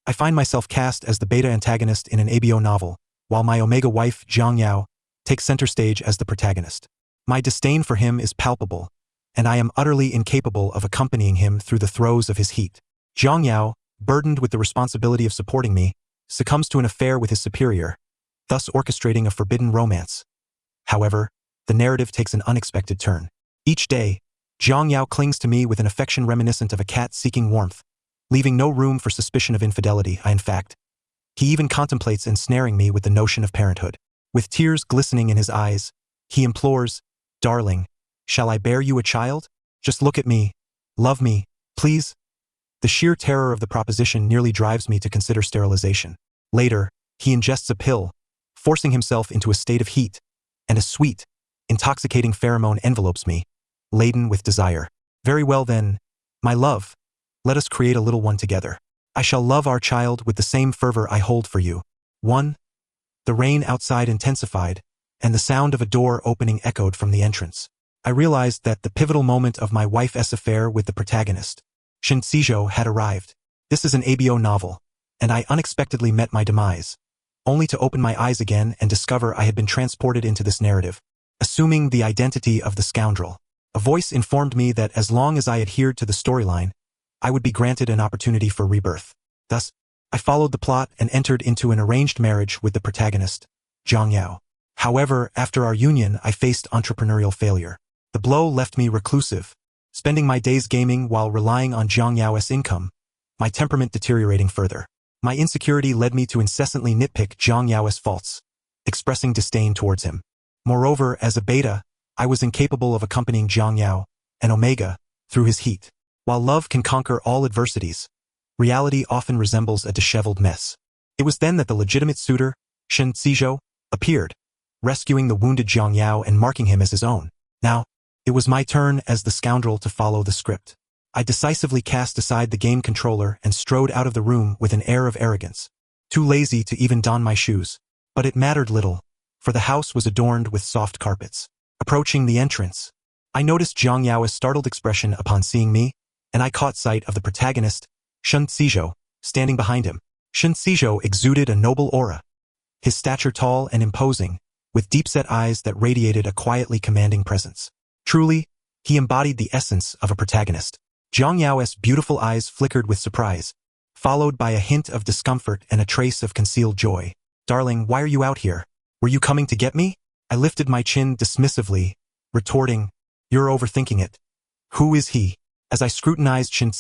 I find myself cast as the beta antagonist in an ABO novel, while my Omega wife, Jang Yao, takes center stage as the protagonist. My disdain for him is palpable, and I am utterly incapable of accompanying him through the throes of his heat. Jang Yao, burdened with the responsibility of supporting me, succumbs to an affair with his superior, thus orchestrating a forbidden romance. However, the narrative takes an unexpected turn. Each day, Jang Yao clings to me with an affection reminiscent of a cat seeking warmth, leaving no room for suspicion of infidelity. In fact, he even contemplates ensnaring me with the notion of parenthood. With tears glistening in his eyes, he implores, "Darling, shall I bear you a child? Just look at me. Love me, please." The sheer terror of the proposition nearly drives me to consider sterilization. Later, he ingests a pill, forcing himself into a state of heat, and a sweet, intoxicating pheromone envelopes me, laden with desire. Very well then, my love, let us create a little one together. I shall love our child with the same fervor I hold for you. 1. The rain outside intensified, and the sound of a door opening echoed from the entrance. I realized that the pivotal moment of my wife's affair with the protagonist, Shen, had arrived. This is an ABO novel, and I unexpectedly met my demise, only to open my eyes again and discover I had been transported into this narrative, assuming the identity of the scoundrel. A voice informed me that as long as I adhered to the storyline, I would be granted an opportunity for rebirth. Thus, I followed the plot and entered into an arranged marriage with the protagonist, Jang Yao. However, after our union, I faced entrepreneurial failure. The blow left me reclusive, spending my days gaming while relying on Jang Yao's income, my temperament deteriorating further. My insecurity led me to incessantly nitpick Jang Yao's faults, expressing disdain towards him. Moreover, as a beta, I was incapable of accompanying Jang Yao, an Omega, through his heat. While love can conquer all adversities, reality often resembles a disheveled mess. It was then that the legitimate suitor, Shen, appeared, rescuing the wounded Jang Yao and marking him as his own. Now, it was my turn as the scoundrel to follow the script. I decisively cast aside the game controller and strode out of the room with an air of arrogance, too lazy to even don my shoes. But it mattered little, for the house was adorned with soft carpets. Approaching the entrance, I noticed Jang Yao's startled expression upon seeing me, and I caught sight of the protagonist, Shen, standing behind him. Shen exuded a noble aura, his stature tall and imposing, with deep-set eyes that radiated a quietly commanding presence. Truly, he embodied the essence of a protagonist. Jang Yao's beautiful eyes flickered with surprise, followed by a hint of discomfort and a trace of concealed joy. "Darling, why are you out here? Were you coming to get me?" I lifted my chin dismissively, retorting, "You're overthinking it. Who is he?" As I scrutinized Shen,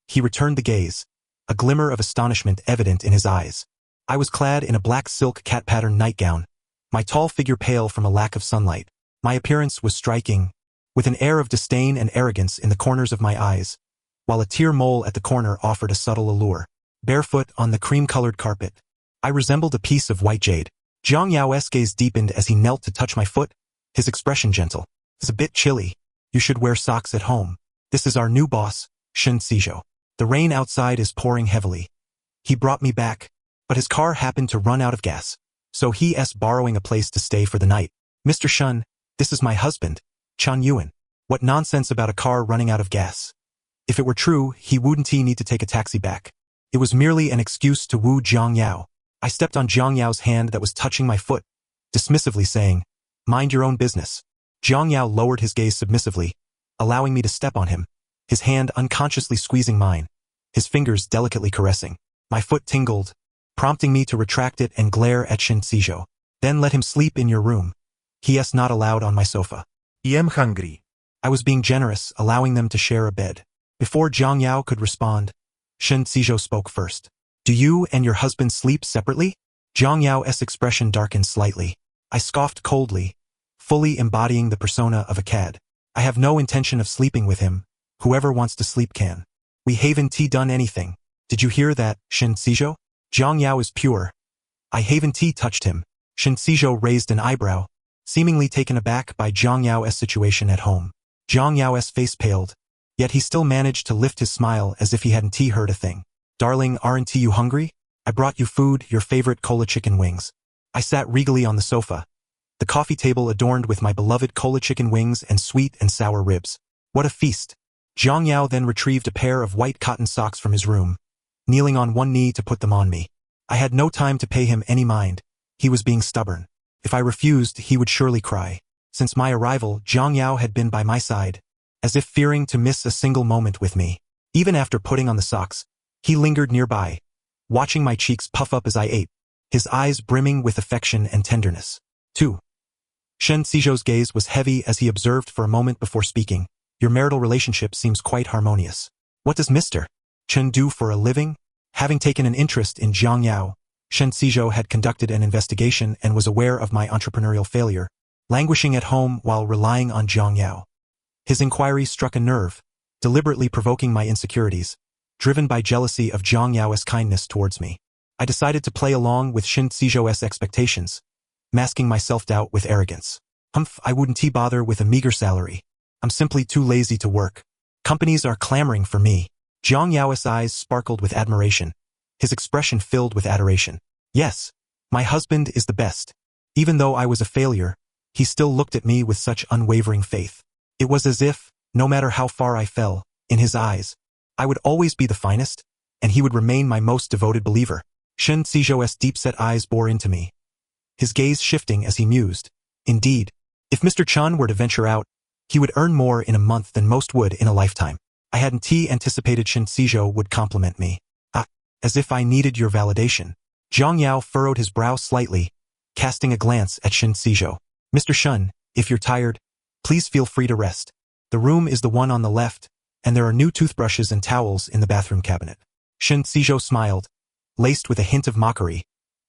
he returned the gaze, a glimmer of astonishment evident in his eyes. I was clad in a black silk cat-patterned nightgown, my tall figure pale from a lack of sunlight. My appearance was striking, with an air of disdain and arrogance in the corners of my eyes, while a tear mole at the corner offered a subtle allure. Barefoot on the cream-colored carpet, I resembled a piece of white jade. Jang Yao's gaze deepened as he knelt to touch my foot, his expression gentle. "It's a bit chilly. You should wear socks at home. This is our new boss, Shen. The rain outside is pouring heavily." He brought me back, but his car happened to run out of gas, so he's borrowing a place to stay for the night. "Mr. Shen, this is my husband, Chan Yuan. What nonsense about a car running out of gas? If it were true, he wouldn't need to take a taxi back. It was merely an excuse to woo Jang Yao." I stepped on Jang Yao's hand that was touching my foot, dismissively saying, "Mind your own business." Jang Yao lowered his gaze submissively, allowing me to step on him, his hand unconsciously squeezing mine, his fingers delicately caressing. My foot tingled, prompting me to retract it and glare at Shen. "Then let him sleep in your room. He's not allowed on my sofa." "I am hungry." I was being generous, allowing them to share a bed. Before Jang Yao could respond, Shen spoke first. "Do you and your husband sleep separately?" Jang Yao's expression darkened slightly. I scoffed coldly, fully embodying the persona of a cad. "I have no intention of sleeping with him. Whoever wants to sleep can. We haven't done anything. Did you hear that, Shen?" Jang Yao is pure. I haven't touched him. Shen raised an eyebrow, seemingly taken aback by Jang Yao's situation at home. Jang Yao's face paled, yet he still managed to lift his smile as if he hadn't heard a thing. "Darling, aren't you hungry? I brought you food, your favorite cola chicken wings." I sat regally on the sofa, the coffee table adorned with my beloved cola chicken wings and sweet and sour ribs. What a feast! Jang Yao then retrieved a pair of white cotton socks from his room, kneeling on one knee to put them on me. I had no time to pay him any mind. He was being stubborn. If I refused, he would surely cry. Since my arrival, Jang Yao had been by my side, as if fearing to miss a single moment with me. Even after putting on the socks, he lingered nearby, watching my cheeks puff up as I ate, his eyes brimming with affection and tenderness. 2. Shen Shizhou's gaze was heavy as he observed for a moment before speaking. Your marital relationship seems quite harmonious. What does Mr. Chen do for a living? Having taken an interest in Jang Yao, Shen Shizhou had conducted an investigation and was aware of my entrepreneurial failure, languishing at home while relying on Jang Yao. His inquiry struck a nerve, deliberately provoking my insecurities, driven by jealousy of Jang Yao's kindness towards me. I decided to play along with Shen Shizhou's expectations, masking my self-doubt with arrogance. I wouldn't bother with a meager salary. I'm simply too lazy to work. Companies are clamoring for me. Jang Yao's eyes sparkled with admiration, his expression filled with adoration. Yes, my husband is the best. Even though I was a failure, he still looked at me with such unwavering faith. It was as if, no matter how far I fell, in his eyes, I would always be the finest, and he would remain my most devoted believer. Shen Shizhou's deep-set eyes bore into me, his gaze shifting as he mused. Indeed, if Mr. Chen were to venture out, he would earn more in a month than most would in a lifetime. I hadn't anticipated Shen Shizhou would compliment me. As if I needed your validation. Jang Yao furrowed his brow slightly, casting a glance at Shen Shizhou. Mr. Shen, if you're tired, please feel free to rest. The room is the one on the left, and there are new toothbrushes and towels in the bathroom cabinet. Shen Shizhou smiled, laced with a hint of mockery.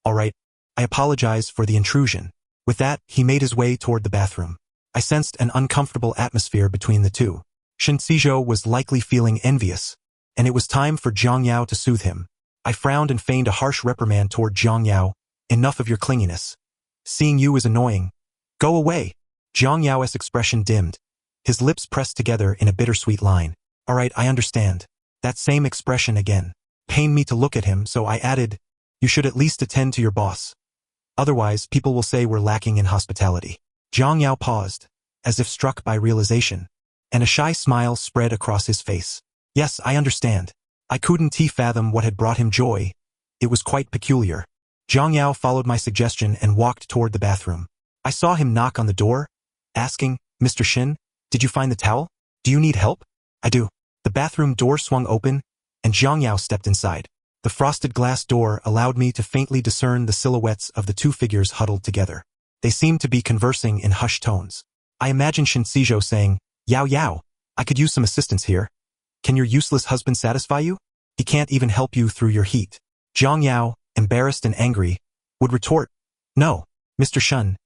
All right, I apologize for the intrusion. With that, he made his way toward the bathroom. I sensed an uncomfortable atmosphere between the two. Shen Shizhou was likely feeling envious, and it was time for Jang Yao to soothe him. I frowned and feigned a harsh reprimand toward Jang Yao. Enough of your clinginess. Seeing you is annoying. Go away. Jang Yao's expression dimmed, his lips pressed together in a bittersweet line. All right, I understand. That same expression again. Pained me to look at him, so I added, you should at least attend to your boss. Otherwise, people will say we're lacking in hospitality. Jang Yao paused, as if struck by realization, and a shy smile spread across his face. Yes, I understand. I couldn't fathom what had brought him joy. It was quite peculiar. Jang Yao followed my suggestion and walked toward the bathroom. I saw him knock on the door, asking, Mr. Shen, did you find the towel? Do you need help? I do. The bathroom door swung open, and Jang Yao stepped inside. The frosted glass door allowed me to faintly discern the silhouettes of the two figures huddled together. They seemed to be conversing in hushed tones. I imagined Shen Shizhou saying, Yao Yao, I could use some assistance here. Can your useless husband satisfy you? He can't even help you through your heat. Jang Yao, embarrassed and angry, would retort, No, Mr. Shen,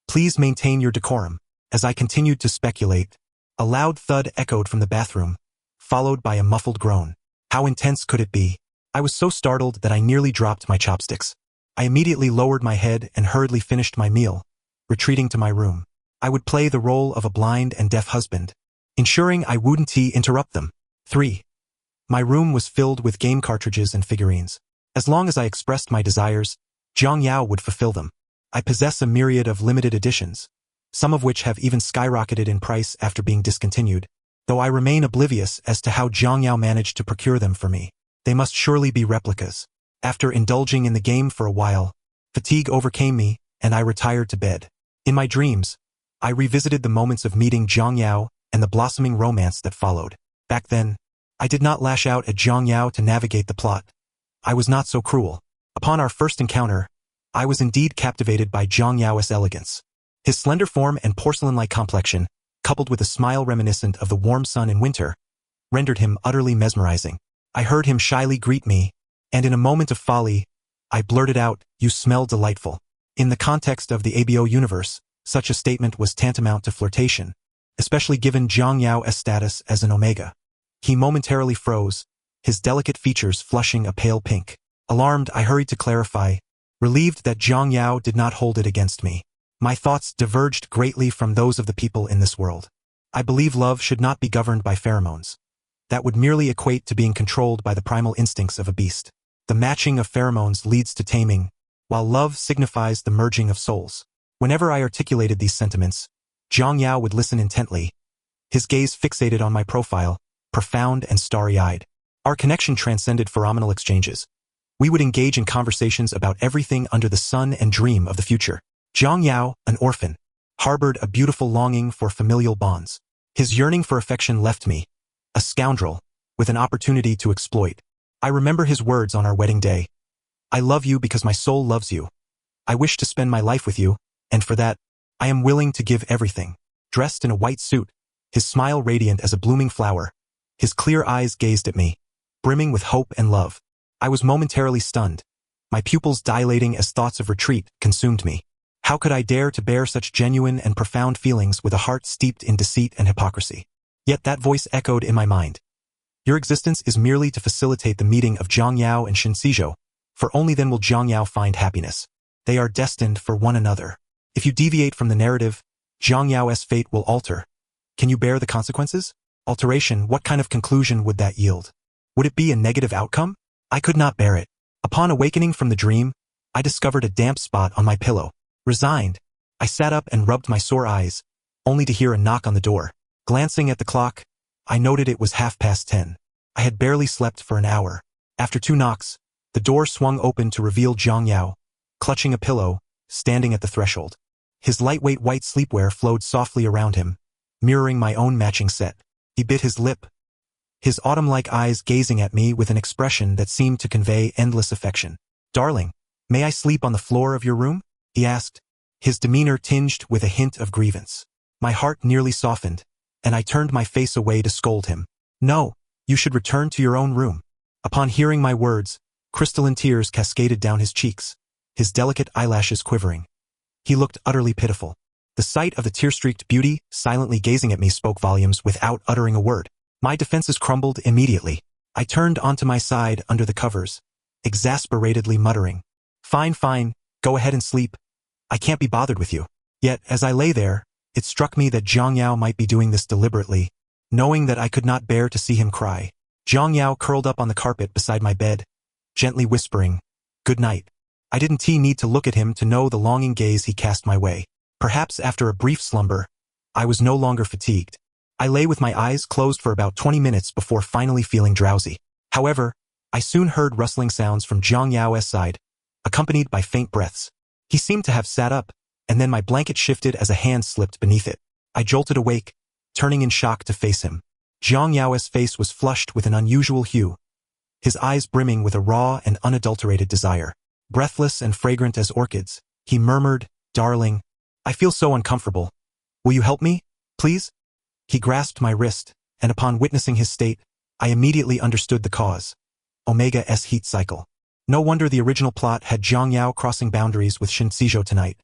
please maintain your decorum. As I continued to speculate, a loud thud echoed from the bathroom, followed by a muffled groan. How intense could it be? I was so startled that I nearly dropped my chopsticks. I immediately lowered my head and hurriedly finished my meal, retreating to my room. I would play the role of a blind and deaf husband, ensuring I wouldn't interrupt them. 3. My room was filled with game cartridges and figurines. As long as I expressed my desires, Jang Yao would fulfill them. I possess a myriad of limited editions, some of which have even skyrocketed in price after being discontinued, though I remain oblivious as to how Jang Yao managed to procure them for me. They must surely be replicas. After indulging in the game for a while, fatigue overcame me, and I retired to bed. In my dreams, I revisited the moments of meeting Jang Yao and the blossoming romance that followed. Back then, I did not lash out at Jang Yao to navigate the plot. I was not so cruel. Upon our first encounter, I was indeed captivated by Jang Yao's elegance. His slender form and porcelain-like complexion, coupled with a smile reminiscent of the warm sun in winter, rendered him utterly mesmerizing. I heard him shyly greet me, and in a moment of folly, I blurted out, You smell delightful. In the context of the ABO universe, such a statement was tantamount to flirtation, especially given Jang Yao's status as an omega. He momentarily froze, his delicate features flushing a pale pink. Alarmed, I hurried to clarify, relieved that Jang Yao did not hold it against me. My thoughts diverged greatly from those of the people in this world. I believe love should not be governed by pheromones. That would merely equate to being controlled by the primal instincts of a beast. The matching of pheromones leads to taming, while love signifies the merging of souls. Whenever I articulated these sentiments, Jang Yao would listen intently, his gaze fixated on my profile, profound and starry-eyed. Our connection transcended pheromonal exchanges. We would engage in conversations about everything under the sun and dream of the future. Jang Yao, an orphan, harbored a beautiful longing for familial bonds. His yearning for affection left me, a scoundrel, with an opportunity to exploit. I remember his words on our wedding day. I love you because my soul loves you. I wish to spend my life with you, and for that, I am willing to give everything. Dressed in a white suit, his smile radiant as a blooming flower, his clear eyes gazed at me, brimming with hope and love. I was momentarily stunned, my pupils dilating as thoughts of retreat consumed me. How could I dare to bear such genuine and profound feelings with a heart steeped in deceit and hypocrisy? Yet that voice echoed in my mind. Your existence is merely to facilitate the meeting of Jang Yao and Shen, for only then will Jang Yao find happiness. They are destined for one another. If you deviate from the narrative, Jang Yao's fate will alter. Can you bear the consequences? Alteration, what kind of conclusion would that yield? Would it be a negative outcome? I could not bear it. Upon awakening from the dream, I discovered a damp spot on my pillow. Resigned, I sat up and rubbed my sore eyes, only to hear a knock on the door. Glancing at the clock, I noted it was 10:30. I had barely slept for an hour. After 2 knocks, the door swung open to reveal Jang Yao, clutching a pillow, standing at the threshold. His lightweight white sleepwear flowed softly around him, mirroring my own matching set. He bit his lip, his autumn-like eyes gazing at me with an expression that seemed to convey endless affection. Darling, may I sleep on the floor of your room? He asked, his demeanor tinged with a hint of grievance. My heart nearly softened, and I turned my face away to scold him. No, you should return to your own room. Upon hearing my words, crystalline tears cascaded down his cheeks, his delicate eyelashes quivering. He looked utterly pitiful. The sight of the tear-streaked beauty silently gazing at me spoke volumes without uttering a word. My defenses crumbled immediately. I turned onto my side under the covers, exasperatedly muttering, Fine, go ahead and sleep. I can't be bothered with you. Yet, as I lay there, it struck me that Jang Yao might be doing this deliberately, knowing that I could not bear to see him cry. Jang Yao curled up on the carpet beside my bed, gently whispering, Good night. I didn't need to look at him to know the longing gaze he cast my way. Perhaps after a brief slumber, I was no longer fatigued. I lay with my eyes closed for about 20 minutes before finally feeling drowsy. However, I soon heard rustling sounds from Jang Yao's side, accompanied by faint breaths. He seemed to have sat up, and then my blanket shifted as a hand slipped beneath it. I jolted awake, turning in shock to face him. Jang Yao's face was flushed with an unusual hue, his eyes brimming with a raw and unadulterated desire. Breathless and fragrant as orchids, he murmured, Darling, I feel so uncomfortable. Will you help me, please? He grasped my wrist, and upon witnessing his state, I immediately understood the cause. Omega's heat cycle. No wonder the original plot had Jang Yao crossing boundaries with Shen tonight.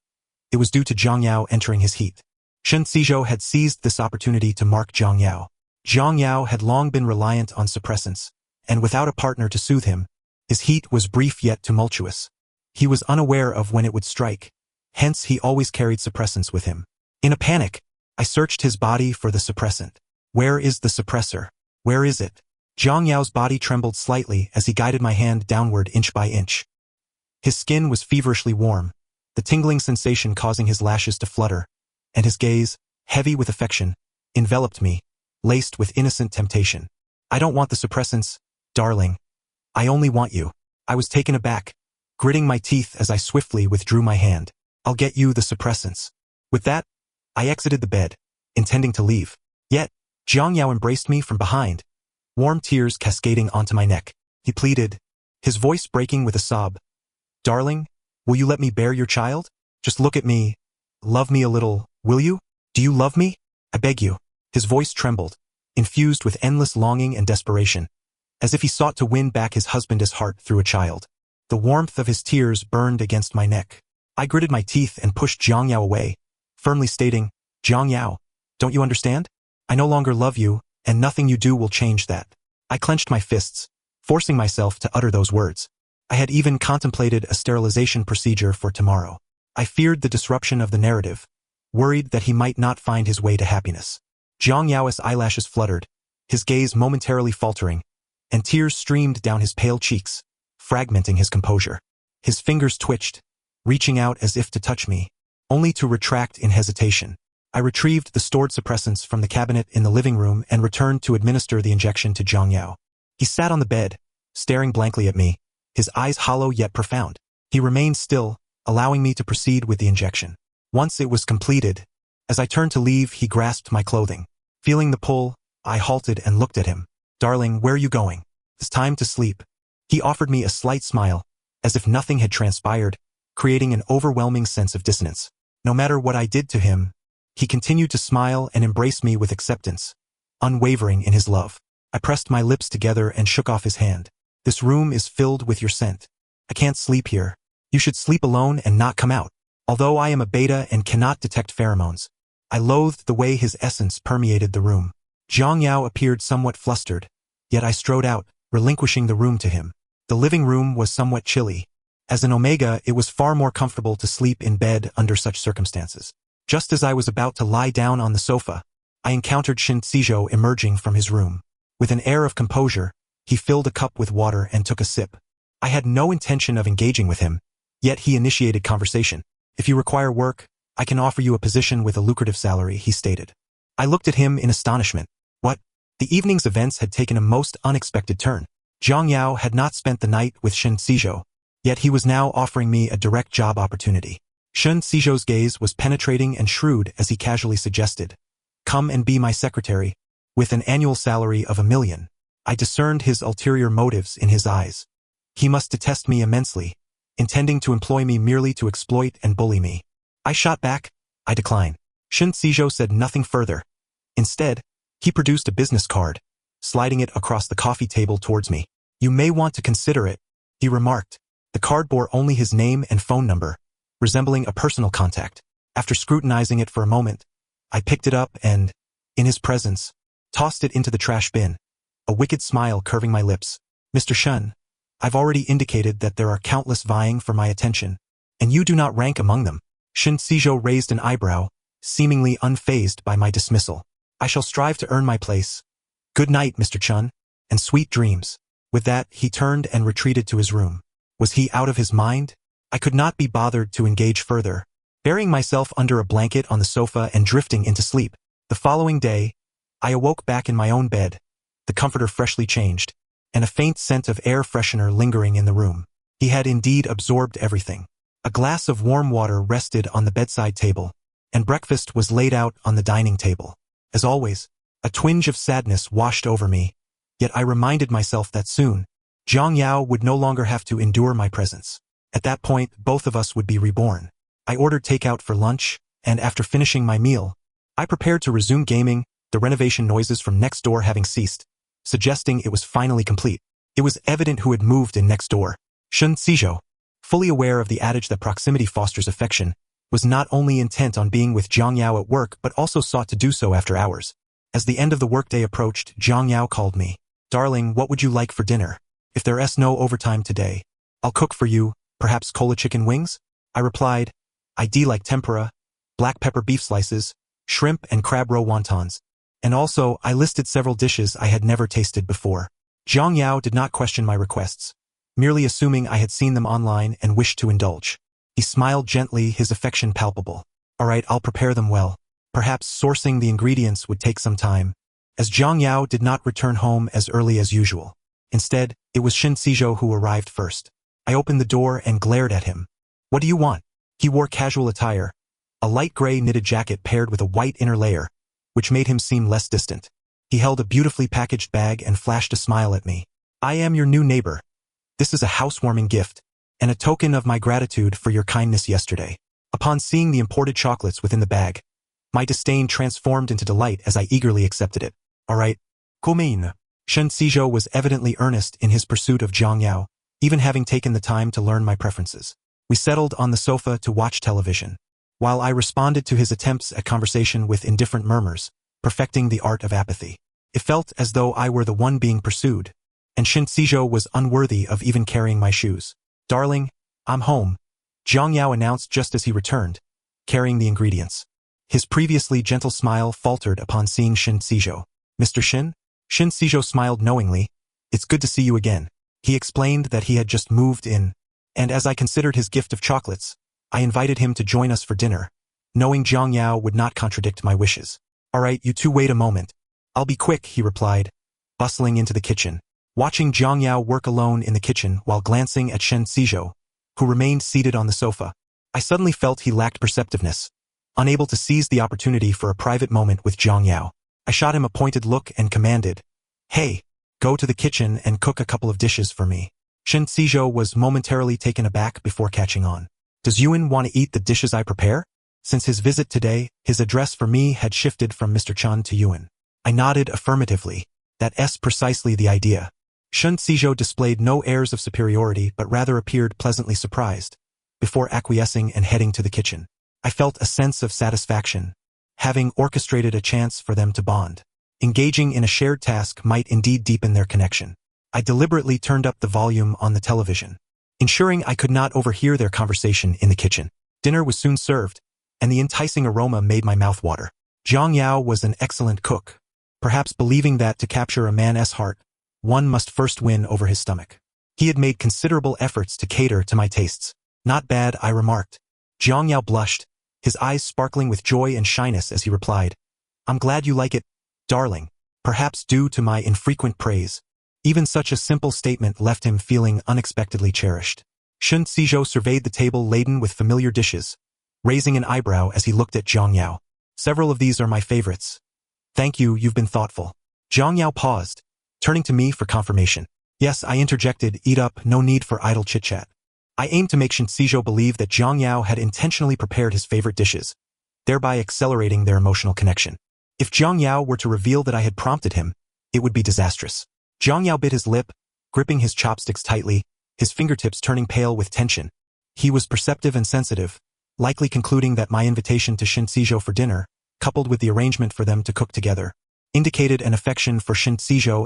It was due to Jang Yao entering his heat. Shen had seized this opportunity to mark Jang Yao. Jang Yao had long been reliant on suppressants, and without a partner to soothe him, his heat was brief yet tumultuous. He was unaware of when it would strike, hence he always carried suppressants with him. In a panic, I searched his body for the suppressant. Where is the suppressor? Where is it? Jang Yao's body trembled slightly as he guided my hand downward inch by inch. His skin was feverishly warm, the tingling sensation causing his lashes to flutter, and his gaze, heavy with affection, enveloped me, laced with innocent temptation. I don't want the suppressants, darling. I only want you. I was taken aback, gritting my teeth as I swiftly withdrew my hand. I'll get you the suppressants. With that, I exited the bed, intending to leave. Yet, Jang Yao embraced me from behind, warm tears cascading onto my neck. He pleaded, his voice breaking with a sob. Darling, will you let me bear your child? Just look at me. Love me a little, will you? Do you love me? I beg you. His voice trembled, infused with endless longing and desperation, as if he sought to win back his husband's heart through a child. The warmth of his tears burned against my neck. I gritted my teeth and pushed Jang Yao away, firmly stating, Jang Yao, don't you understand? I no longer love you, and nothing you do will change that. I clenched my fists, forcing myself to utter those words. I had even contemplated a sterilization procedure for tomorrow. I feared the disruption of the narrative, worried that he might not find his way to happiness. Jang Yao's eyelashes fluttered, his gaze momentarily faltering, and tears streamed down his pale cheeks, fragmenting his composure. His fingers twitched, reaching out as if to touch me, only to retract in hesitation. I retrieved the stored suppressants from the cabinet in the living room and returned to administer the injection to Jang Yao. He sat on the bed, staring blankly at me, his eyes hollow yet profound. He remained still, allowing me to proceed with the injection. Once it was completed, as I turned to leave, he grasped my clothing. Feeling the pull, I halted and looked at him. "Darling, where are you going?" "It's time to sleep." He offered me a slight smile, as if nothing had transpired, creating an overwhelming sense of dissonance. No matter what I did to him, he continued to smile and embrace me with acceptance, unwavering in his love. I pressed my lips together and shook off his hand. "This room is filled with your scent. I can't sleep here. You should sleep alone and not come out." Although I am a beta and cannot detect pheromones, I loathed the way his essence permeated the room. Jang Yao appeared somewhat flustered, yet I strode out, relinquishing the room to him. The living room was somewhat chilly. As an Omega, it was far more comfortable to sleep in bed under such circumstances. Just as I was about to lie down on the sofa, I encountered Shen emerging from his room. With an air of composure, he filled a cup with water and took a sip. I had no intention of engaging with him, yet he initiated conversation. "If you require work, I can offer you a position with a lucrative salary," he stated. I looked at him in astonishment. What? The evening's events had taken a most unexpected turn. Jang Yao had not spent the night with Shen, yet he was now offering me a direct job opportunity. Shen gaze was penetrating and shrewd as he casually suggested, "Come and be my secretary, with an annual salary of $1 million. I discerned his ulterior motives in his eyes. He must detest me immensely, intending to employ me merely to exploit and bully me. I shot back, "I decline." Shen said nothing further. Instead, he produced a business card, sliding it across the coffee table towards me. "You may want to consider it," he remarked. The card bore only his name and phone number, resembling a personal contact. After scrutinizing it for a moment, I picked it up and, in his presence, tossed it into the trash bin, a wicked smile curving my lips. "Mr. Shen, I've already indicated that there are countless vying for my attention, and you do not rank among them." Shen raised an eyebrow, seemingly unfazed by my dismissal. "I shall strive to earn my place. Good night, Mr. Chun, and sweet dreams." With that, he turned and retreated to his room. Was he out of his mind? I could not be bothered to engage further, burying myself under a blanket on the sofa and drifting into sleep. The following day, I awoke back in my own bed, the comforter freshly changed, and a faint scent of air freshener lingering in the room. He had indeed absorbed everything. A glass of warm water rested on the bedside table, and breakfast was laid out on the dining table. As always, a twinge of sadness washed over me, yet I reminded myself that soon, Jang Yao would no longer have to endure my presence. At that point, both of us would be reborn. I ordered takeout for lunch, and after finishing my meal, I prepared to resume gaming, the renovation noises from next door having ceased, suggesting it was finally complete. It was evident who had moved in next door. Shen, fully aware of the adage that proximity fosters affection, was not only intent on being with Jang Yao at work but also sought to do so after hours. As the end of the workday approached, Jang Yao called me. "Darling, what would you like for dinner? If there's no overtime today, I'll cook for you, perhaps cola chicken wings?" I replied, "I'd like tempura, black pepper beef slices, shrimp and crab roe wontons." And also, I listed several dishes I had never tasted before. Jang Yao did not question my requests, merely assuming I had seen them online and wished to indulge. He smiled gently, his affection palpable. "All right, I'll prepare them well. Perhaps sourcing the ingredients would take some time," as Jang Yao did not return home as early as usual. Instead, it was Shen who arrived first. I opened the door and glared at him. "What do you want?" He wore casual attire, a light gray knitted jacket paired with a white inner layer, which made him seem less distant. He held a beautifully packaged bag and flashed a smile at me. "I am your new neighbor. This is a housewarming gift, and a token of my gratitude for your kindness yesterday." Upon seeing the imported chocolates within the bag, my disdain transformed into delight as I eagerly accepted it. "All right, cool. Shen was evidently earnest in his pursuit of Jang Yao, even having taken the time to learn my preferences. We settled on the sofa to watch television, while I responded to his attempts at conversation with indifferent murmurs, perfecting the art of apathy. It felt as though I were the one being pursued, and Shen was unworthy of even carrying my shoes. "Darling, I'm home," Jang Yao announced just as he returned, carrying the ingredients. His previously gentle smile faltered upon seeing Shen. "Mr. Shen?" Shen smiled knowingly. "It's good to see you again." He explained that he had just moved in, and as I considered his gift of chocolates, I invited him to join us for dinner, knowing Jang Yao would not contradict my wishes. "All right, you two wait a moment. I'll be quick," he replied, bustling into the kitchen. watching Jang Yao work alone in the kitchen while glancing at Shen, who remained seated on the sofa. I suddenly felt he lacked perceptiveness, unable to seize the opportunity for a private moment with Jang Yao. I shot him a pointed look and commanded, "Hey, go to the kitchen and cook a couple of dishes for me." Shen was momentarily taken aback before catching on. "Does Yuan want to eat the dishes I prepare?" Since his visit today, his address for me had shifted from Mr. Chun to Yuan. I nodded affirmatively. That's precisely the idea. Shen displayed no airs of superiority but rather appeared pleasantly surprised, before acquiescing and heading to the kitchen. I felt a sense of satisfaction, having orchestrated a chance for them to bond. Engaging in a shared task might indeed deepen their connection. I deliberately turned up the volume on the television, ensuring I could not overhear their conversation in the kitchen. Dinner was soon served, and the enticing aroma made my mouth water. Jang Yao was an excellent cook, perhaps believing that to capture a man's heart, one must first win over his stomach. He had made considerable efforts to cater to my tastes. "Not bad," I remarked. Jang Yao blushed, his eyes sparkling with joy and shyness as he replied, "I'm glad you like it, darling," perhaps due to my infrequent praise. Even such a simple statement left him feeling unexpectedly cherished. Shen surveyed the table laden with familiar dishes, raising an eyebrow as he looked at Jang Yao. "Several of these are my favorites. Thank you, you've been thoughtful." Jang Yao paused, turning to me for confirmation. "Yes," I interjected, "eat up, no need for idle chit-chat." I aimed to make Shen believe that Jang Yao had intentionally prepared his favorite dishes, thereby accelerating their emotional connection. If Jang Yao were to reveal that I had prompted him, it would be disastrous. Jang Yao bit his lip, gripping his chopsticks tightly, his fingertips turning pale with tension. He was perceptive and sensitive, likely concluding that my invitation to Shen for dinner, coupled with the arrangement for them to cook together, indicated an affection for Shen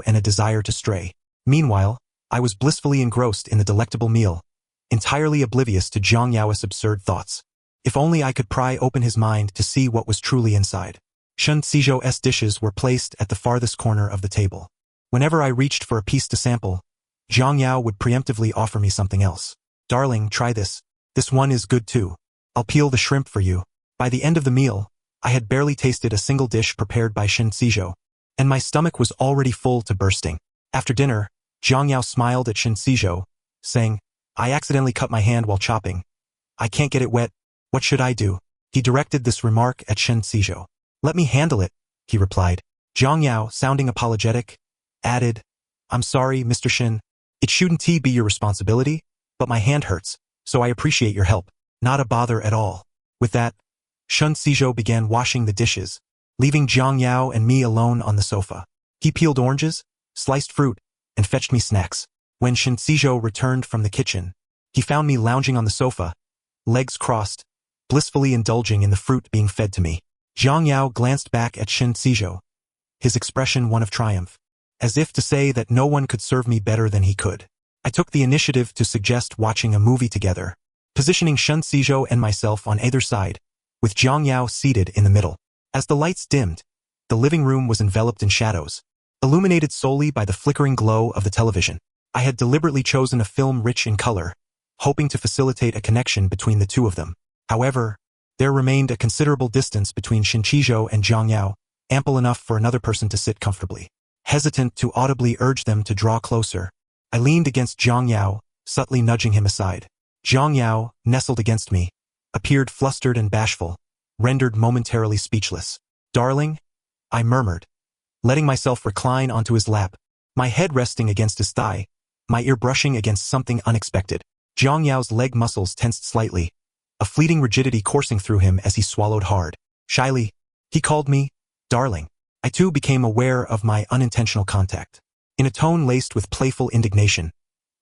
and a desire to stray. Meanwhile, I was blissfully engrossed in the delectable meal, entirely oblivious to Jang Yao's absurd thoughts. If only I could pry open his mind to see what was truly inside. Shen dishes were placed at the farthest corner of the table. Whenever I reached for a piece to sample, Jang Yao would preemptively offer me something else. "Darling, try this. This one is good too. I'll peel the shrimp for you." By the end of the meal, I had barely tasted a single dish prepared by Shen and my stomach was already full to bursting. After dinner, Jang Yao smiled at Shen saying, "I accidentally cut my hand while chopping. I can't get it wet. What should I do?" He directed this remark at Shen "Let me handle it," he replied. Jang Yao, sounding apologetic, added, "I'm sorry, Mr. Shen. It shouldn't be your responsibility, but my hand hurts, so I appreciate your help." "Not a bother at all." With that, Shen began washing the dishes, leaving Jang Yao and me alone on the sofa. He peeled oranges, sliced fruit, and fetched me snacks. When Shen returned from the kitchen, he found me lounging on the sofa, legs crossed, blissfully indulging in the fruit being fed to me. Jang Yao glanced back at Shen his expression one of triumph, as if to say that no one could serve me better than he could. I took the initiative to suggest watching a movie together, positioning Shen and myself on either side, with Jang Yao seated in the middle. As the lights dimmed, the living room was enveloped in shadows, illuminated solely by the flickering glow of the television. I had deliberately chosen a film rich in color, hoping to facilitate a connection between the two of them. However, there remained a considerable distance between Shen and Jang Yao, ample enough for another person to sit comfortably. Hesitant to audibly urge them to draw closer, I leaned against Jang Yao, subtly nudging him aside. Jang Yao, nestled against me, appeared flustered and bashful, rendered momentarily speechless. "Darling," I murmured, letting myself recline onto his lap, my head resting against his thigh, my ear brushing against something unexpected. Jang Yao's leg muscles tensed slightly, a fleeting rigidity coursing through him as he swallowed hard. Shyly, he called me, "Darling." I too became aware of my unintentional contact. In a tone laced with playful indignation,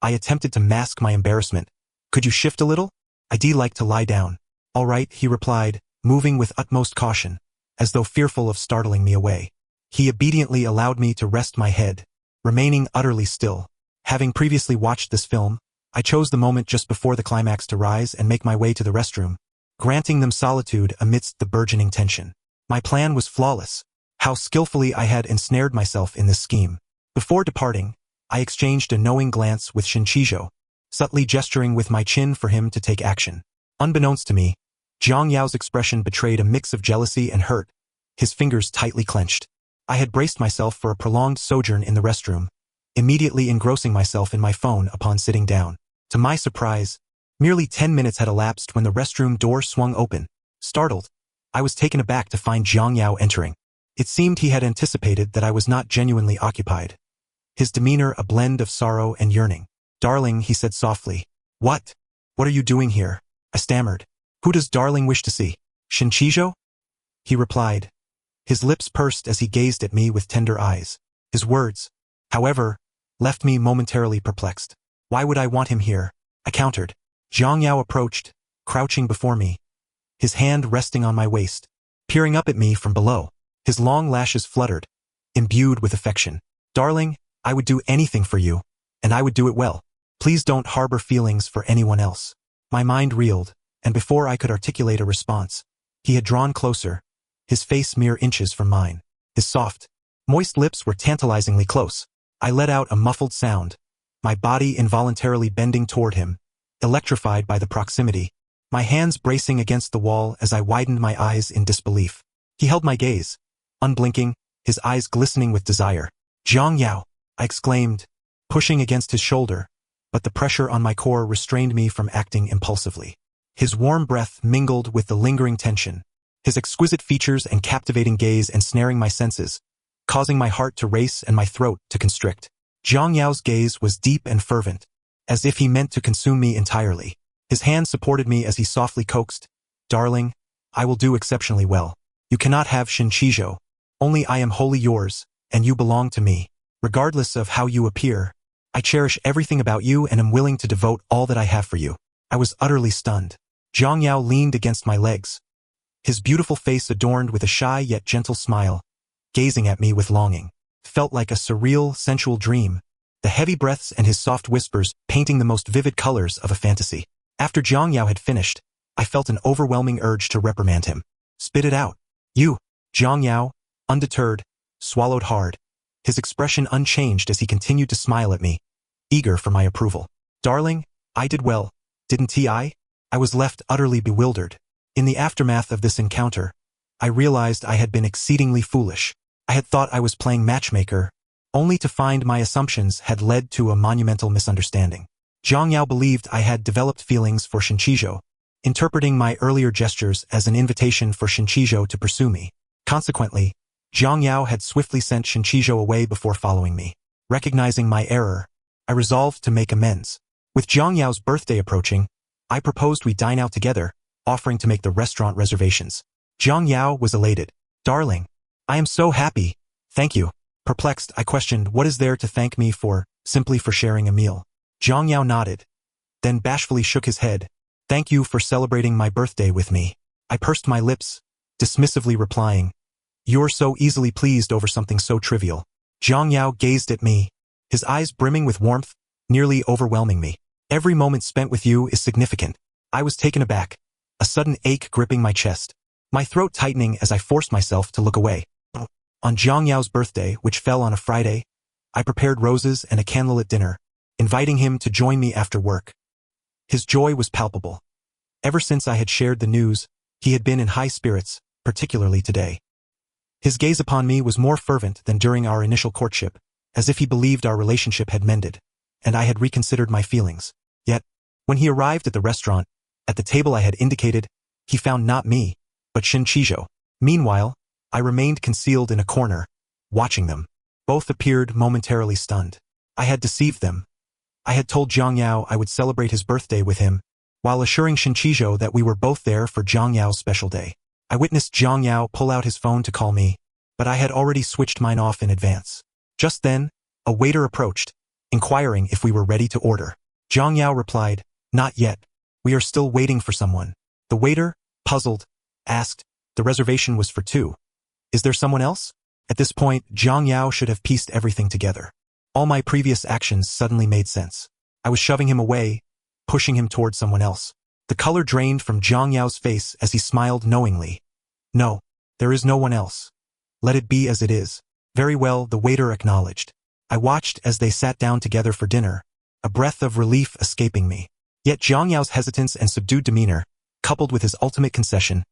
I attempted to mask my embarrassment. "Could you shift a little? I'd like to lie down." "All right," he replied, moving with utmost caution, as though fearful of startling me away. He obediently allowed me to rest my head, remaining utterly still. Having previously watched this film, I chose the moment just before the climax to rise and make my way to the restroom, granting them solitude amidst the burgeoning tension. My plan was flawless. How skillfully I had ensnared myself in this scheme. Before departing, I exchanged a knowing glance with Shen subtly gesturing with my chin for him to take action. Unbeknownst to me, Jang Yao's expression betrayed a mix of jealousy and hurt, his fingers tightly clenched. I had braced myself for a prolonged sojourn in the restroom, immediately engrossing myself in my phone upon sitting down. To my surprise, merely 10 minutes had elapsed when the restroom door swung open. Startled, I was taken aback to find Jang Yao entering. It seemed he had anticipated that I was not genuinely occupied. His demeanor a blend of sorrow and yearning. "Darling," he said softly. "What? What are you doing here?" I stammered. "Who does darling wish to see? Shinchijo?" He replied. His lips pursed as he gazed at me with tender eyes. His words, however, left me momentarily perplexed. "Why would I want him here?" I countered. Jang Yao approached, crouching before me, his hand resting on my waist, peering up at me from below. His long lashes fluttered, imbued with affection. "Darling, I would do anything for you, and I would do it well. Please don't harbor feelings for anyone else." My mind reeled, and before I could articulate a response, he had drawn closer, his face mere inches from mine. His soft, moist lips were tantalizingly close. I let out a muffled sound, my body involuntarily bending toward him, electrified by the proximity, my hands bracing against the wall as I widened my eyes in disbelief. He held my gaze, unblinking, his eyes glistening with desire. "Jang Yao," I exclaimed, pushing against his shoulder, but the pressure on my core restrained me from acting impulsively. His warm breath mingled with the lingering tension, his exquisite features and captivating gaze ensnaring my senses, causing my heart to race and my throat to constrict. Jang Yao's gaze was deep and fervent, as if he meant to consume me entirely. His hand supported me as he softly coaxed, "Darling, I will do exceptionally well. You cannot have Shinchijo. Only I am wholly yours, and you belong to me. Regardless of how you appear, I cherish everything about you and am willing to devote all that I have for you." I was utterly stunned. Jang Yao leaned against my legs, his beautiful face adorned with a shy yet gentle smile, gazing at me with longing. Felt like a surreal, sensual dream, the heavy breaths and his soft whispers painting the most vivid colors of a fantasy. After Jang Yao had finished, I felt an overwhelming urge to reprimand him. "Spit it out." "You." Jang Yao, undeterred, swallowed hard, his expression unchanged as he continued to smile at me, eager for my approval. "Darling, I did well, didn't I?" I was left utterly bewildered. In the aftermath of this encounter, I realized I had been exceedingly foolish. I had thought I was playing matchmaker, only to find my assumptions had led to a monumental misunderstanding. Jang Yao believed I had developed feelings for Shinchijo, interpreting my earlier gestures as an invitation for Shinchijo to pursue me. Consequently, Jang Yao had swiftly sent Shinchijo away before following me. Recognizing my error, I resolved to make amends. With Jang Yao's birthday approaching, I proposed we dine out together, offering to make the restaurant reservations. Jang Yao was elated. "Darling, I am so happy, thank you." Perplexed, I questioned, "What is there to thank me for, simply for sharing a meal?" Jang Yao nodded, then bashfully shook his head. "Thank you for celebrating my birthday with me." I pursed my lips, dismissively replying, "You're so easily pleased over something so trivial." Jang Yao gazed at me, his eyes brimming with warmth, nearly overwhelming me. "Every moment spent with you is significant." I was taken aback, a sudden ache gripping my chest, my throat tightening as I forced myself to look away. On Jang Yao's birthday, which fell on a Friday, I prepared roses and a candlelit dinner, inviting him to join me after work. His joy was palpable. Ever since I had shared the news, he had been in high spirits, particularly today. His gaze upon me was more fervent than during our initial courtship, as if he believed our relationship had mended, and I had reconsidered my feelings. Yet, when he arrived at the restaurant, at the table I had indicated, he found not me, but Shinchijo. Meanwhile, I remained concealed in a corner, watching them. Both appeared momentarily stunned. I had deceived them. I had told Jang Yao I would celebrate his birthday with him, while assuring Shinchijo that we were both there for Jang Yao's special day. I witnessed Jang Yao pull out his phone to call me, but I had already switched mine off in advance. Just then, a waiter approached, inquiring if we were ready to order. Jang Yao replied, "Not yet. We are still waiting for someone." The waiter, puzzled, asked, "The reservation was for two. Is there someone else?" At this point, Jang Yao should have pieced everything together. All my previous actions suddenly made sense. I was shoving him away, pushing him toward someone else. The color drained from Jang Yao's face as he smiled knowingly. "No, there is no one else. Let it be as it is." "Very well," the waiter acknowledged. I watched as they sat down together for dinner, a breath of relief escaping me. Yet Jang Yao's hesitance and subdued demeanor, coupled with his ultimate concession,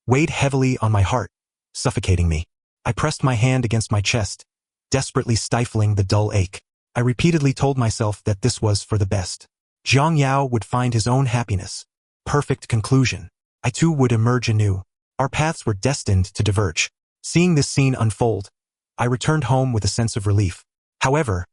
weighed heavily on my heart, suffocating me. I pressed my hand against my chest, desperately stifling the dull ache. I repeatedly told myself that this was for the best. Jang Yao would find his own happiness. Perfect conclusion. I too would emerge anew. Our paths were destined to diverge. Seeing this scene unfold, I returned home with a sense of relief. However,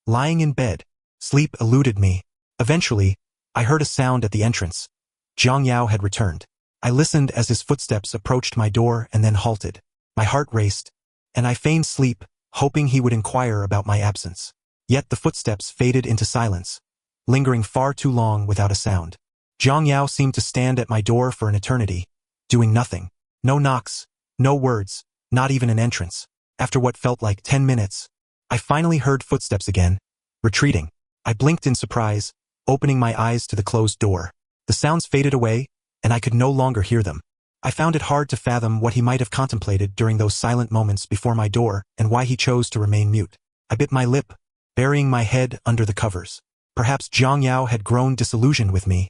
lying in bed, sleep eluded me. Eventually, I heard a sound at the entrance. Jang Yao had returned. I listened as his footsteps approached my door and then halted. My heart raced, and I feigned sleep, hoping he would inquire about my absence. Yet the footsteps faded into silence, lingering far too long without a sound. Jang Yao seemed to stand at my door for an eternity, doing nothing. No knocks, no words, not even an entrance. After what felt like 10 minutes, I finally heard footsteps again, retreating. I blinked in surprise, opening my eyes to the closed door. The sounds faded away, and I could no longer hear them. I found it hard to fathom what he might have contemplated during those silent moments before my door and why he chose to remain mute. I bit my lip, burying my head under the covers. Perhaps Jang Yao had grown disillusioned with me,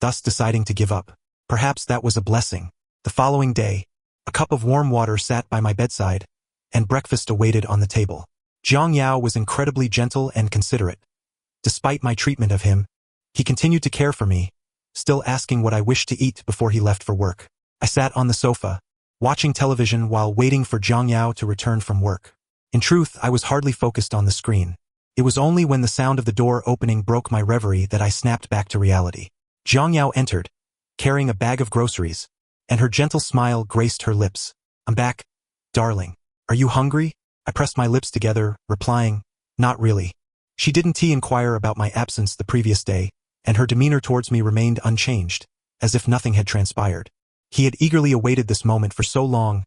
thus deciding to give up. Perhaps that was a blessing. The following day, a cup of warm water sat by my bedside, and breakfast awaited on the table. Jang Yao was incredibly gentle and considerate. Despite my treatment of him, he continued to care for me, still asking what I wished to eat before he left for work. I sat on the sofa, watching television while waiting for Jang Yao to return from work. In truth, I was hardly focused on the screen. It was only when the sound of the door opening broke my reverie that I snapped back to reality. Jang Yao entered, carrying a bag of groceries, and her gentle smile graced her lips. "I'm back, darling. Are you hungry?" I pressed my lips together, replying, "Not really." She didn't inquire about my absence the previous day, and her demeanor towards me remained unchanged, as if nothing had transpired. He had eagerly awaited this moment for so long,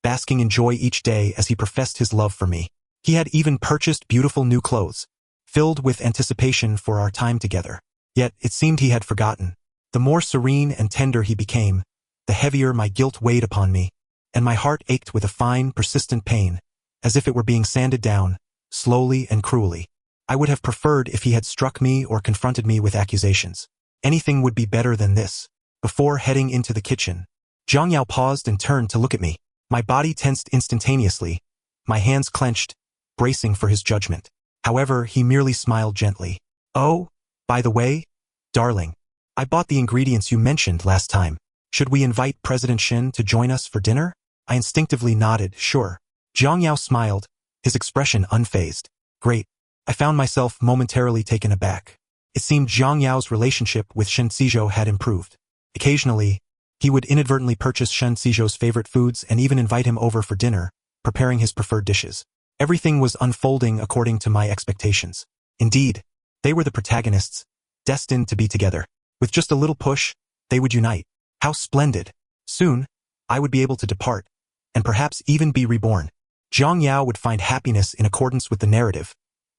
basking in joy each day as he professed his love for me. He had even purchased beautiful new clothes, filled with anticipation for our time together. Yet it seemed he had forgotten. The more serene and tender he became, the heavier my guilt weighed upon me, and my heart ached with a fine, persistent pain, as if it were being sanded down, slowly and cruelly. I would have preferred if he had struck me or confronted me with accusations. Anything would be better than this. Before heading into the kitchen, Jang Yao paused and turned to look at me. My body tensed instantaneously, my hands clenched, bracing for his judgment. However, he merely smiled gently. "Oh, by the way, darling, I bought the ingredients you mentioned last time. Should we invite President Shen to join us for dinner?" I instinctively nodded, sure. Jang Yao smiled, his expression unfazed. Great. I found myself momentarily taken aback. It seemed Jang Yao's relationship with Shen Shizhou had improved. Occasionally, he would inadvertently purchase Shen Shizhou's favorite foods and even invite him over for dinner, preparing his preferred dishes. Everything was unfolding according to my expectations. Indeed, they were the protagonists, destined to be together. With just a little push, they would unite. How splendid. Soon, I would be able to depart, and perhaps even be reborn. Jang Yao would find happiness in accordance with the narrative.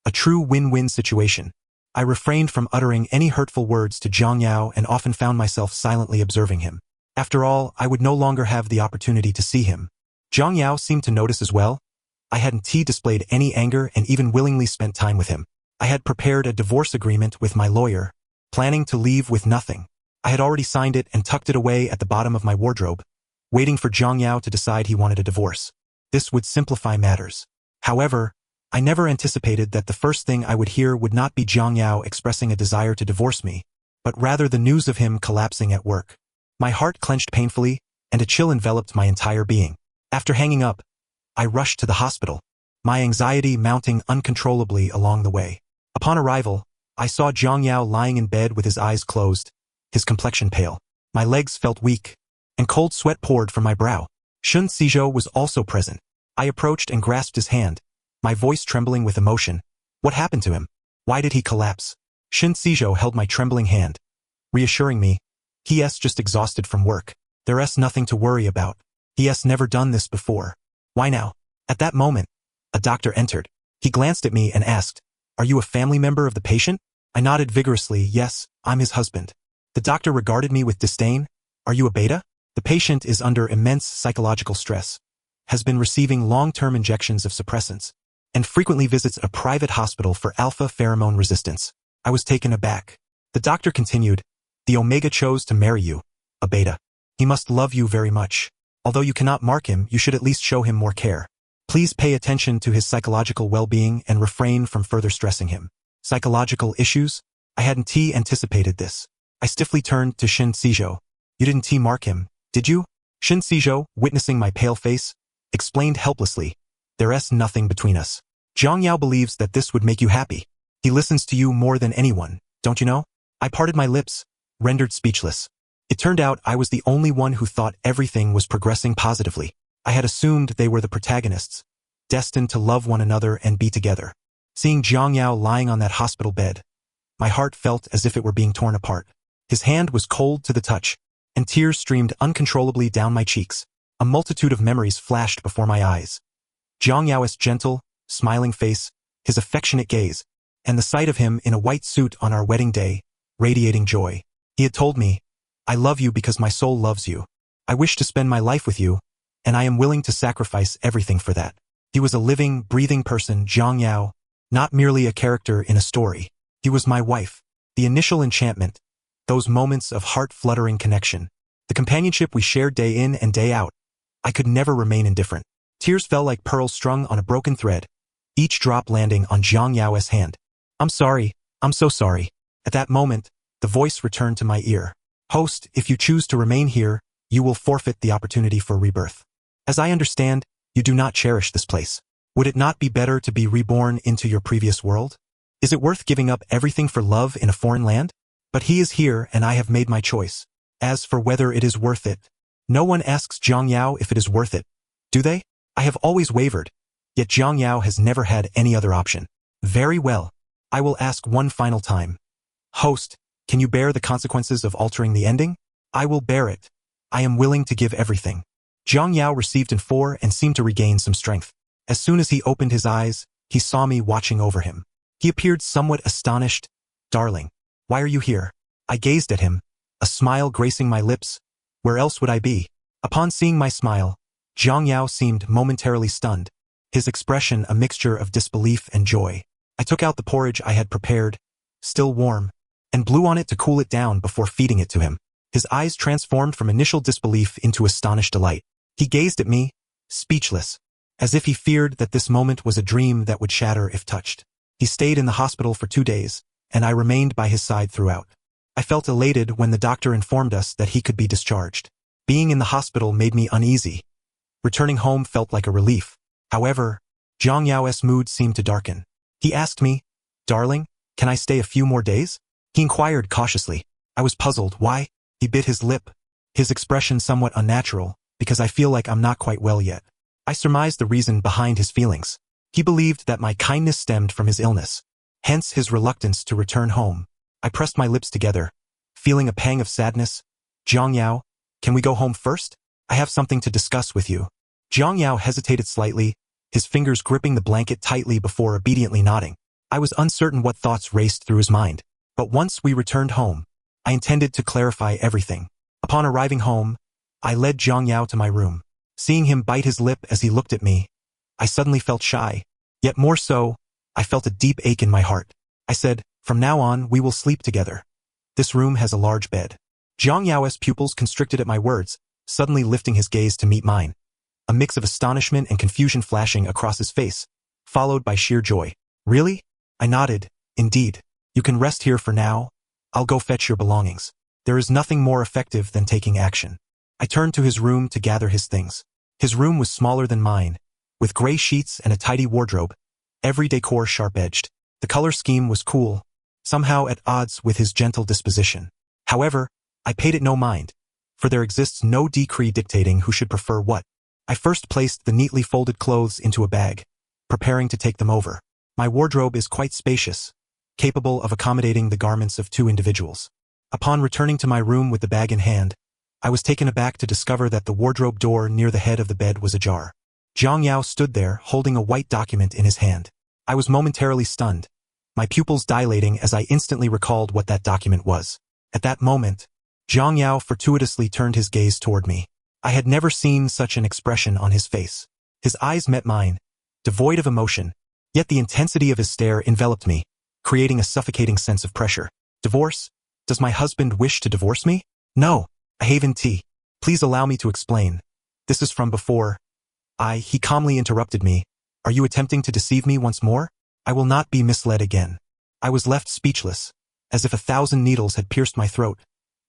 A true win-win situation. I refrained from uttering any hurtful words to Jang Yao and often found myself silently observing him. After all, I would no longer have the opportunity to see him. Jang Yao seemed to notice as well. I hadn't displayed any anger and even willingly spent time with him. I had prepared a divorce agreement with my lawyer, planning to leave with nothing. I had already signed it and tucked it away at the bottom of my wardrobe, waiting for Jang Yao to decide he wanted a divorce. This would simplify matters. However, I never anticipated that the first thing I would hear would not be Jang Yao expressing a desire to divorce me, but rather the news of him collapsing at work. My heart clenched painfully, and a chill enveloped my entire being. After hanging up, I rushed to the hospital, my anxiety mounting uncontrollably along the way. Upon arrival, I saw Jang Yao lying in bed with his eyes closed, his complexion pale. My legs felt weak, and cold sweat poured from my brow. Shen Shizhou was also present. I approached and grasped his hand, my voice trembling with emotion. What happened to him? Why did he collapse? Shen Shizhou held my trembling hand, reassuring me. He's just exhausted from work. There's nothing to worry about. He's never done this before. Why now? At that moment, a doctor entered. He glanced at me and asked, "Are you a family member of the patient?" I nodded vigorously, "Yes, I'm his husband." The doctor regarded me with disdain. "Are you a beta?" The patient is under immense psychological stress, has been receiving long-term injections of suppressants, and frequently visits a private hospital for alpha pheromone resistance. I was taken aback. The doctor continued, "The Omega chose to marry you, a beta. He must love you very much. Although you cannot mark him, you should at least show him more care. Please pay attention to his psychological well-being and refrain from further stressing him. Psychological issues? I hadn't anticipated this. I stiffly turned to Shen Seijo. You didn't mark him, did you? Shen Seijo, witnessing my pale face, explained helplessly. There's nothing between us. Jang Yao believes that this would make you happy. He listens to you more than anyone, don't you know? I parted my lips, rendered speechless. It turned out I was the only one who thought everything was progressing positively. I had assumed they were the protagonists, destined to love one another and be together. Seeing Jang Yao lying on that hospital bed, my heart felt as if it were being torn apart. His hand was cold to the touch, and tears streamed uncontrollably down my cheeks. A multitude of memories flashed before my eyes. Jang Yao's gentle, smiling face, his affectionate gaze, and the sight of him in a white suit on our wedding day, radiating joy. He had told me, I love you because my soul loves you. I wish to spend my life with you, and I am willing to sacrifice everything for that. He was a living, breathing person, Jang Yao, not merely a character in a story. He was my wife. The initial enchantment, those moments of heart-fluttering connection, the companionship we shared day in and day out. I could never remain indifferent. Tears fell like pearls strung on a broken thread, each drop landing on Jang Yao's hand. I'm sorry, I'm so sorry. At that moment, the voice returned to my ear. Host, if you choose to remain here, you will forfeit the opportunity for rebirth. As I understand, you do not cherish this place. Would it not be better to be reborn into your previous world? Is it worth giving up everything for love in a foreign land? But he is here and I have made my choice. As for whether it is worth it, no one asks Jang Yao if it is worth it, do they? I have always wavered, yet Jang Yao has never had any other option. Very well. I will ask one final time. Host, can you bear the consequences of altering the ending? I will bear it. I am willing to give everything. Jang Yao received in 4 and seemed to regain some strength. As soon as he opened his eyes, he saw me watching over him. He appeared somewhat astonished. Darling, why are you here? I gazed at him, a smile gracing my lips. Where else would I be? Upon seeing my smile, Jang Yao seemed momentarily stunned, his expression a mixture of disbelief and joy. I took out the porridge I had prepared, still warm, and blew on it to cool it down before feeding it to him. His eyes transformed from initial disbelief into astonished delight. He gazed at me, speechless, as if he feared that this moment was a dream that would shatter if touched. He stayed in the hospital for 2 days, and I remained by his side throughout. I felt elated when the doctor informed us that he could be discharged. Being in the hospital made me uneasy. Returning home felt like a relief. However, Jang Yao's mood seemed to darken. He asked me, Darling, can I stay a few more days? He inquired cautiously. I was puzzled. Why? He bit his lip, his expression somewhat unnatural, because I feel like I'm not quite well yet. I surmised the reason behind his feelings. He believed that my kindness stemmed from his illness, hence his reluctance to return home. I pressed my lips together, feeling a pang of sadness. Jang Yao, can we go home first? I have something to discuss with you. Jang Yao hesitated slightly, his fingers gripping the blanket tightly before obediently nodding. I was uncertain what thoughts raced through his mind. But once we returned home, I intended to clarify everything. Upon arriving home, I led Jang Yao to my room. Seeing him bite his lip as he looked at me, I suddenly felt shy. Yet more so, I felt a deep ache in my heart. I said, from now on, we will sleep together. This room has a large bed. Jang Yao's pupils constricted at my words, suddenly lifting his gaze to meet mine. A mix of astonishment and confusion flashing across his face, followed by sheer joy. Really? I nodded. Indeed. You can rest here for now. I'll go fetch your belongings. There is nothing more effective than taking action. I turned to his room to gather his things. His room was smaller than mine, with gray sheets and a tidy wardrobe, every decor sharp-edged. The color scheme was cool, somehow at odds with his gentle disposition. However, I paid it no mind, for there exists no decree dictating who should prefer what. I first placed the neatly folded clothes into a bag, preparing to take them over. My wardrobe is quite spacious, capable of accommodating the garments of 2 individuals. Upon returning to my room with the bag in hand, I was taken aback to discover that the wardrobe door near the head of the bed was ajar. Jang Yao stood there holding a white document in his hand. I was momentarily stunned, my pupils dilating as I instantly recalled what that document was. At that moment, Jang Yao fortuitously turned his gaze toward me. I had never seen such an expression on his face. His eyes met mine, devoid of emotion, yet the intensity of his stare enveloped me, creating a suffocating sense of pressure. Divorce? Does my husband wish to divorce me? No. Haven T. Please allow me to explain. This is from before. He calmly interrupted me. Are you attempting to deceive me once more? I will not be misled again. I was left speechless, as if 1,000 needles had pierced my throat,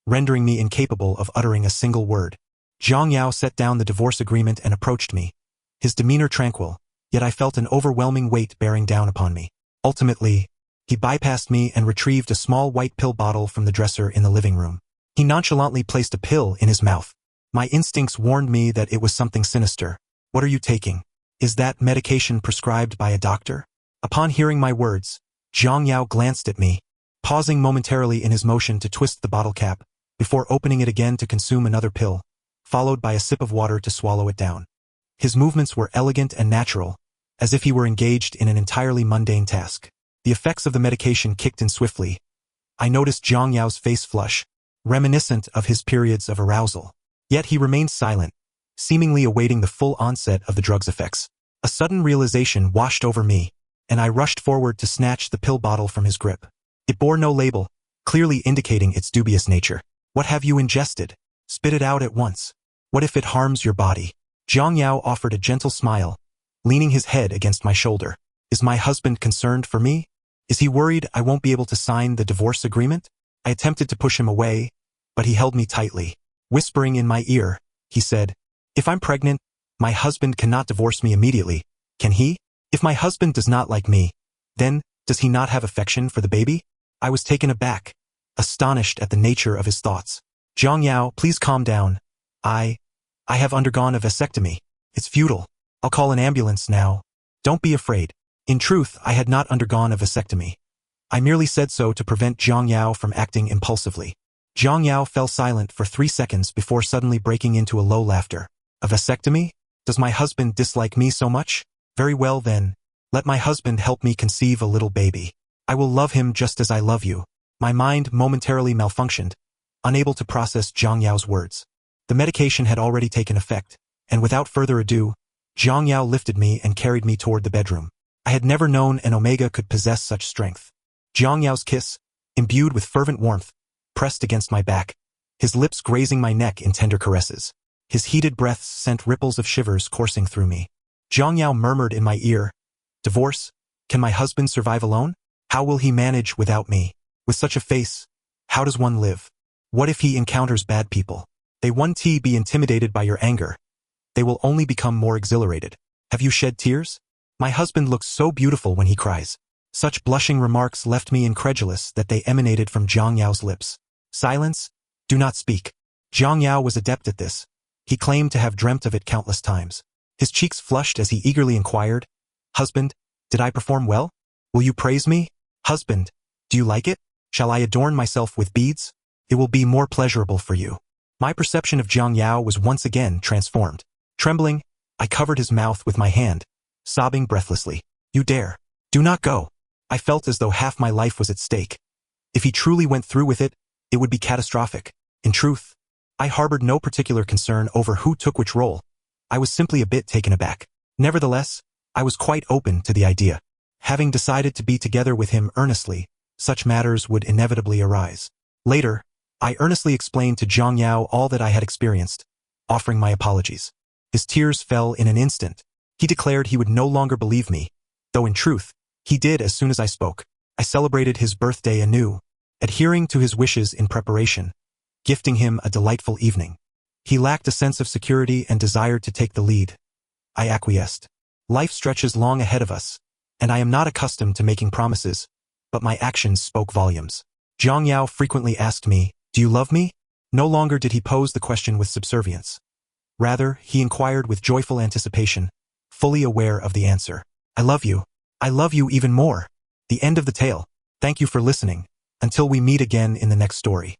rendering me incapable of uttering a single word. Jang Yao set down the divorce agreement and approached me, his demeanor tranquil, yet I felt an overwhelming weight bearing down upon me. Ultimately, he bypassed me and retrieved a small white pill bottle from the dresser in the living room. He nonchalantly placed a pill in his mouth. My instincts warned me that it was something sinister. What are you taking? Is that medication prescribed by a doctor? Upon hearing my words, Jang Yao glanced at me, pausing momentarily in his motion to twist the bottle cap, before opening it again to consume another pill, followed by a sip of water to swallow it down. His movements were elegant and natural, as if he were engaged in an entirely mundane task. The effects of the medication kicked in swiftly. I noticed Jang Yao's face flush, reminiscent of his periods of arousal. Yet he remained silent, seemingly awaiting the full onset of the drug's effects. A sudden realization washed over me, and I rushed forward to snatch the pill bottle from his grip. It bore no label, clearly indicating its dubious nature. What have you ingested? Spit it out at once. What if it harms your body? Jang Yao offered a gentle smile, leaning his head against my shoulder. Is my husband concerned for me? Is he worried I won't be able to sign the divorce agreement? I attempted to push him away, but he held me tightly. Whispering in my ear, he said, if I'm pregnant, my husband cannot divorce me immediately, can he? If my husband does not like me, then does he not have affection for the baby? I was taken aback, astonished at the nature of his thoughts. Jang Yao, please calm down. I have undergone a vasectomy. It's futile. I'll call an ambulance now. Don't be afraid. In truth, I had not undergone a vasectomy. I merely said so to prevent Jang Yao from acting impulsively. Jang Yao fell silent for 3 seconds before suddenly breaking into a low laughter. A vasectomy? Does my husband dislike me so much? Very well then, let my husband help me conceive a little baby. I will love him just as I love you. My mind momentarily malfunctioned, unable to process Jang Yao's words. The medication had already taken effect, and without further ado, Jang Yao lifted me and carried me toward the bedroom. I had never known an Omega could possess such strength. Jang Yao's kiss, imbued with fervent warmth, pressed against my back, his lips grazing my neck in tender caresses. His heated breaths sent ripples of shivers coursing through me. Jang Yao murmured in my ear, divorce? Can my husband survive alone? How will he manage without me? With such a face, how does one live? What if he encounters bad people? They won't be intimidated by your anger. They will only become more exhilarated. Have you shed tears? My husband looks so beautiful when he cries. Such blushing remarks left me incredulous that they emanated from Jang Yao's lips. Silence? Do not speak. Jang Yao was adept at this. He claimed to have dreamt of it countless times. His cheeks flushed as he eagerly inquired, Husband, did I perform well? Will you praise me? Husband, do you like it? Shall I adorn myself with beads? It will be more pleasurable for you. My perception of Jang Yao was once again transformed. Trembling, I covered his mouth with my hand, sobbing breathlessly. You dare. Do not go. I felt as though half my life was at stake. If he truly went through with it, it would be catastrophic. In truth, I harbored no particular concern over who took which role. I was simply a bit taken aback. Nevertheless, I was quite open to the idea. Having decided to be together with him earnestly, such matters would inevitably arise. Later, I earnestly explained to Jang Yao all that I had experienced, offering my apologies. His tears fell in an instant. He declared he would no longer believe me, though in truth, he did as soon as I spoke. I celebrated his birthday anew, adhering to his wishes in preparation, gifting him a delightful evening. He lacked a sense of security and desired to take the lead. I acquiesced. Life stretches long ahead of us, and I am not accustomed to making promises, but my actions spoke volumes. Jang Yao frequently asked me, do you love me? No longer did he pose the question with subservience. Rather, he inquired with joyful anticipation, fully aware of the answer. I love you. I love you even more. The end of the tale. Thank you for listening. Until we meet again in the next story.